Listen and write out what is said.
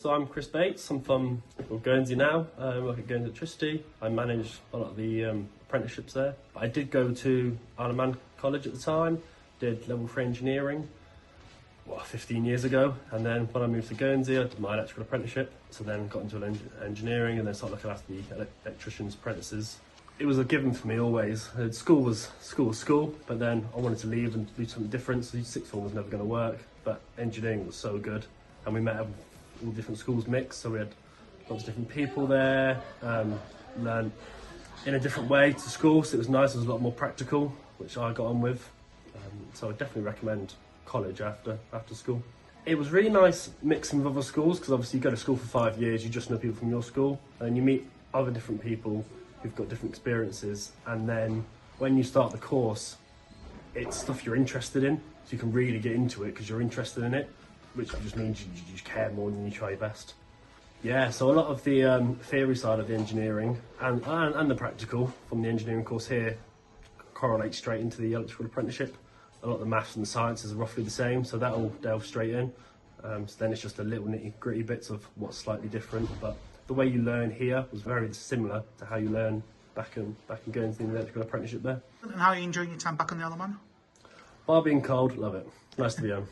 So I'm Chris Bates, I'm from Guernsey now, I work at Guernsey Electricity. I manage a lot of the apprenticeships there. I did go to Alumni college at the time, did level 3 engineering, 15 years ago, and then when I moved to Guernsey I did my electrical apprenticeship, so then got into engineering and then started looking after the electricians' apprentices. It was a given for me always. School was school, but then I wanted to leave and do something different, so sixth form was never going to work, but engineering was so good, and we met all different schools mixed, so we had lots of different people there, learned in a different way to school, so it was nice. It was a lot more practical, which I got on with, so I definitely recommend college after school. It was really nice mixing with other schools, because obviously you go to school for 5 years, you just know people from your school, and you meet other different people who've got different experiences, and then when you start the course, it's stuff you're interested in, so you can really get into it because you're interested in it, which just means you just care more than you try your best. Yeah, so a lot of the theory side of the engineering and the practical from the engineering course here correlates straight into the electrical apprenticeship. A lot of the maths and the sciences are roughly the same, so that'll delve straight in. So then it's just the little nitty gritty bits of what's slightly different, but the way you learn here was very similar to how you learn back in Guernsey in the electrical apprenticeship there. And how are you enjoying your time back on the Alumni? Bar being cold, love it. Nice to be home.